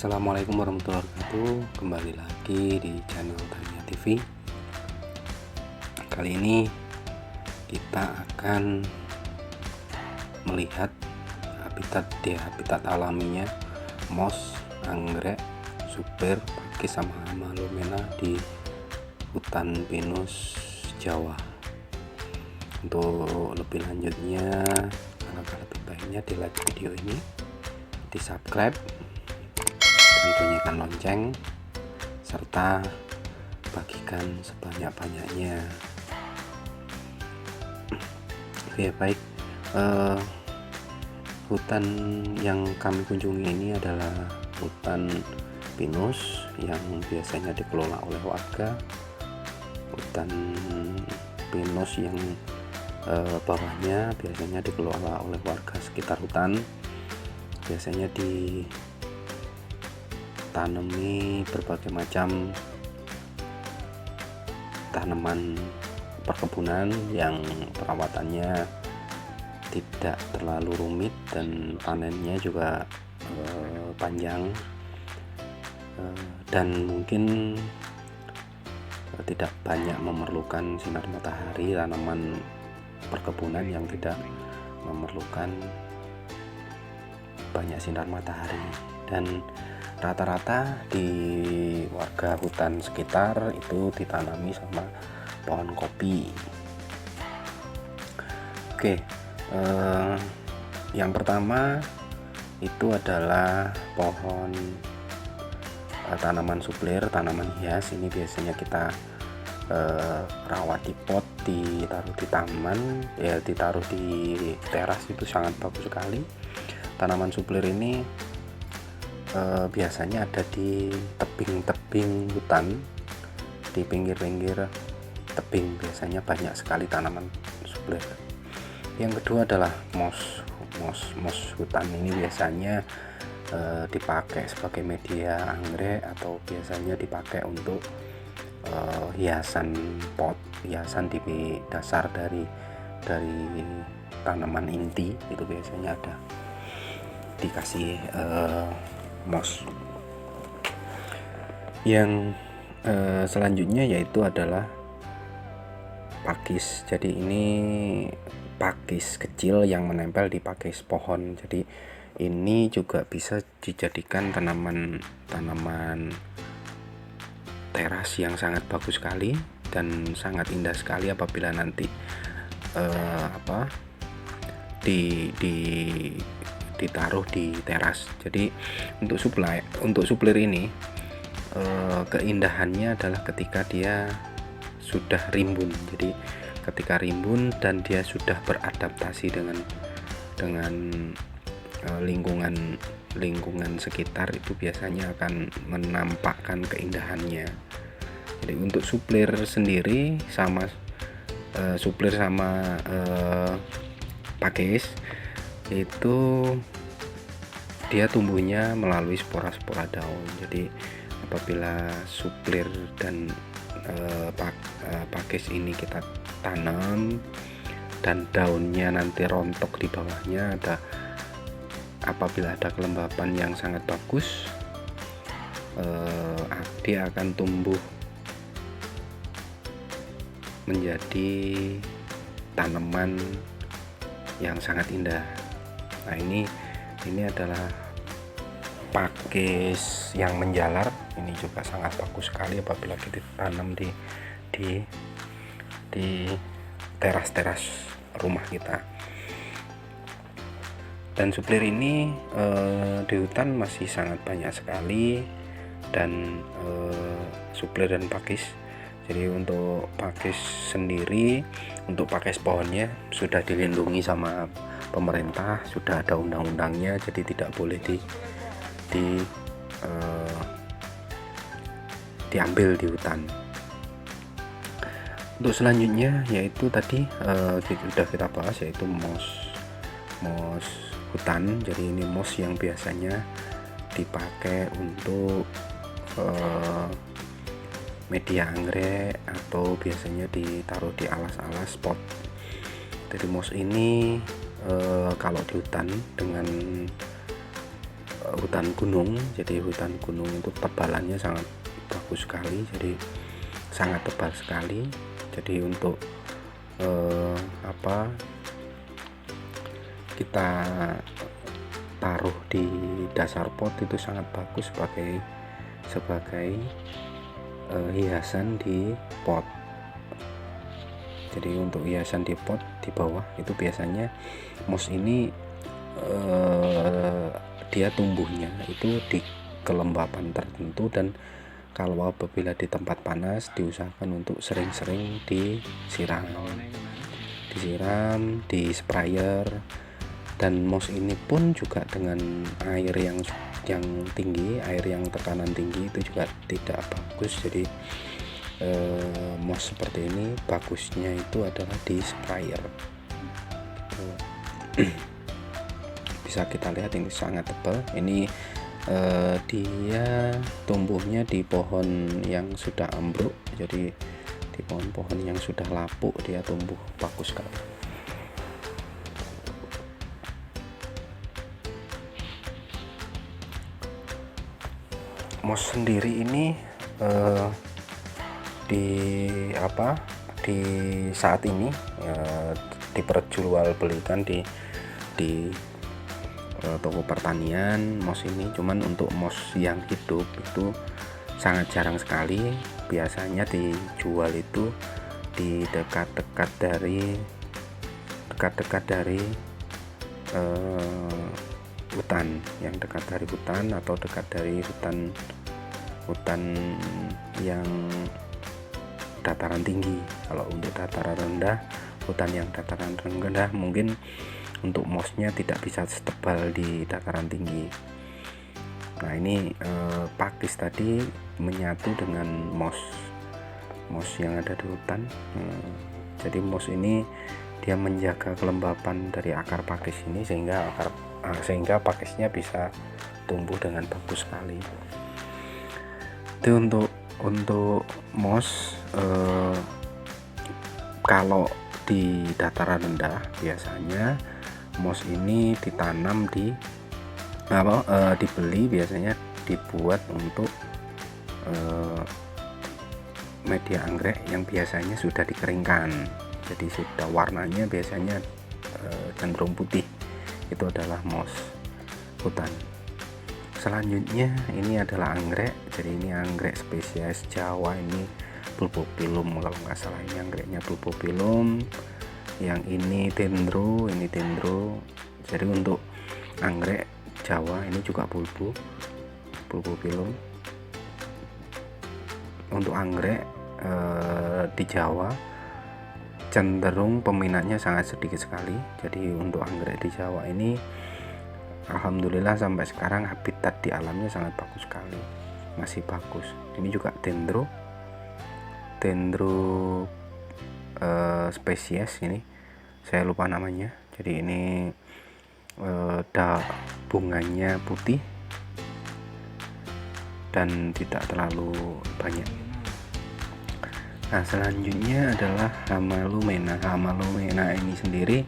Assalamualaikum warahmatullahi wabarakatuh. Kembali lagi di channel Tania TV. Kali ini kita akan melihat habitat alaminya mos, anggrek, suplir, pakis sama malumena di hutan pinus Jawa. Untuk lebih lanjutnya, alangkah lebih baiknya di like video ini, di subscribe, dan bunyikan lonceng, serta bagikan sebanyak-banyaknya. Oke, baik. Hutan yang kami kunjungi ini adalah hutan pinus yang biasanya dikelola oleh warga. Hutan pinus yang bawahnya biasanya dikelola oleh warga sekitar hutan. Biasanya ditanami berbagai macam tanaman perkebunan yang perawatannya tidak terlalu rumit dan panennya juga panjang, dan mungkin tidak banyak memerlukan sinar matahari. Tanaman perkebunan yang tidak memerlukan banyak sinar matahari, dan rata-rata di warga hutan sekitar itu ditanami sama pohon kopi. Oke, yang pertama itu adalah pohon tanaman suplir, tanaman hias. Ini biasanya kita rawat di pot, ditaruh di taman, ya ditaruh di teras, itu sangat bagus sekali. Tanaman suplir ini biasanya ada di tebing-tebing hutan, di pinggir-pinggir tebing biasanya banyak sekali tanaman suplir. Yang kedua adalah mos hutan. Ini biasanya dipakai sebagai media anggrek, atau biasanya dipakai untuk hiasan pot, hiasan di dasar dari tanaman inti. Itu biasanya ada dikasih mos. Yang selanjutnya yaitu adalah pakis. Jadi ini pakis kecil yang menempel di pakis pohon. Jadi ini juga bisa dijadikan tanaman teras yang sangat bagus sekali dan sangat indah sekali apabila nanti ditaruh di teras. Jadi untuk suplir ini keindahannya adalah ketika dia sudah rimbun. Jadi ketika rimbun dan dia sudah beradaptasi dengan lingkungan sekitar, itu biasanya akan menampakkan keindahannya. Jadi untuk suplir sendiri sama pakis itu dia tumbuhnya melalui spora-spora daun. Jadi apabila suplir dan pakis ini kita tanam dan daunnya nanti rontok di bawahnya, apabila ada kelembapan yang sangat bagus, dia akan tumbuh menjadi tanaman yang sangat indah. Nah, ini adalah pakis yang menjalar. Ini juga sangat bagus sekali apabila kita tanam di teras-teras rumah kita. Dan suplir ini di hutan masih sangat banyak sekali, dan suplir dan pakis. Jadi untuk pakis sendiri, untuk pakis pohonnya sudah dilindungi sama pemerintah, sudah ada undang-undangnya, jadi tidak boleh diambil di hutan. Untuk selanjutnya yaitu tadi sudah kita bahas, yaitu mos hutan. Jadi ini mos yang biasanya dipakai untuk media anggrek, atau biasanya ditaruh di alas-alas pot. Jadi mos ini kalau di hutan dengan hutan gunung. Jadi hutan gunung itu tebalannya sangat bagus sekali, jadi sangat tebal sekali. Jadi untuk kita taruh di dasar pot itu sangat bagus sebagai hiasan di pot. Jadi untuk hiasan di pot di bawah itu biasanya moss ini dia tumbuhnya itu di kelembapan tertentu, dan kalau apabila di tempat panas diusahakan untuk sering-sering disiram, di sprayer. Dan moss ini pun juga dengan air yang tinggi, air yang tekanan tinggi itu juga tidak bagus. Jadi moss seperti ini bagusnya itu adalah di sprayer. Bisa kita lihat ini sangat tebal. Ini dia tumbuhnya di pohon yang sudah ambruk, jadi di pohon-pohon yang sudah lapuk dia tumbuh bagus sekali. Moss sendiri ini di saat ini diperjualbelikan di toko pertanian moss ini. Cuman untuk moss yang hidup itu sangat jarang sekali. Biasanya dijual itu di dekat-dekat dari hutan, yang dekat dari hutan atau dekat dari hutan yang dataran tinggi. Kalau untuk dataran rendah, hutan yang dataran rendah mungkin untuk mossnya tidak bisa setebal di dataran tinggi. Nah ini pakis tadi menyatu dengan moss yang ada di hutan. Jadi moss ini dia menjaga kelembapan dari akar pakis ini sehingga pakisnya bisa tumbuh dengan bagus sekali. Itu untuk moss. Kalau di dataran rendah biasanya moss ini ditanam dibeli, biasanya dibuat untuk media anggrek yang biasanya sudah dikeringkan. Jadi sudah warnanya biasanya cenderung putih. Itu adalah moss hutan. Selanjutnya ini adalah anggrek. Jadi ini anggrek spesies Jawa, ini Bulbopilum kalau nggak salah, ini anggreknya Bulbopilum. Yang ini dendro. Jadi untuk anggrek Jawa ini juga Bulbopilum. Untuk anggrek di Jawa cenderung peminatnya sangat sedikit sekali. Jadi untuk anggrek di Jawa ini alhamdulillah sampai sekarang habitat di alamnya sangat bagus sekali, masih bagus. Ini juga dendro spesies, ini saya lupa namanya. Jadi ini bunganya putih dan tidak terlalu banyak. Nah selanjutnya adalah Hamalumena. Hamalumena ini sendiri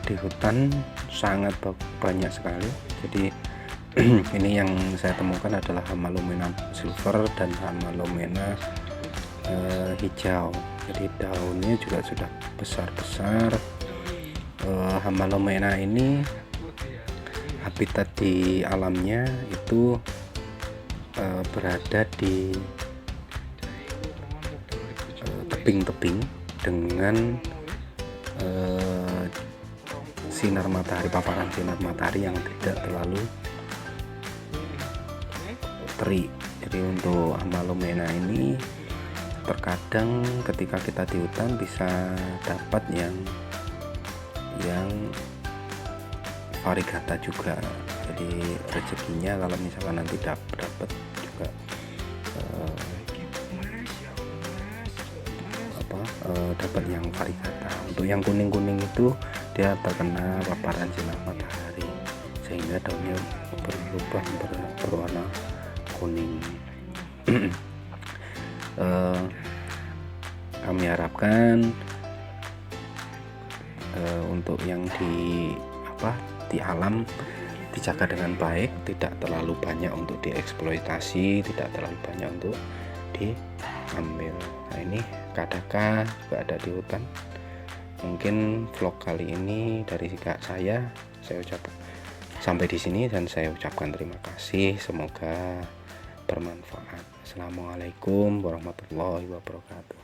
di hutan sangat banyak sekali. Jadi ini yang saya temukan adalah Hamalumena silver dan Hamalumena hijau. Jadi daunnya juga sudah besar-besar. Hamalumena ini habitat di alamnya itu berada di tebing-tebing dengan sinar matahari, paparan sinar matahari yang tidak terlalu terik. Jadi untuk Hamalumena ini terkadang ketika kita di hutan bisa dapat yang varigata juga. Jadi rezekinya kalau misalkan nanti dapat juga dapat yang varigata. Untuk yang kuning-kuning itu dia terkena paparan sinar matahari sehingga daunnya berubah berwarna kuning. Kami harapkan untuk yang di alam dijaga dengan baik, tidak terlalu banyak untuk dieksploitasi, tidak terlalu banyak untuk diambil. Nah, ini kadaka juga ada di hutan. Mungkin vlog kali ini dari saya ucap sampai di sini dan saya ucapkan terima kasih, semoga bermanfaat. Assalamualaikum warahmatullahi wabarakatuh.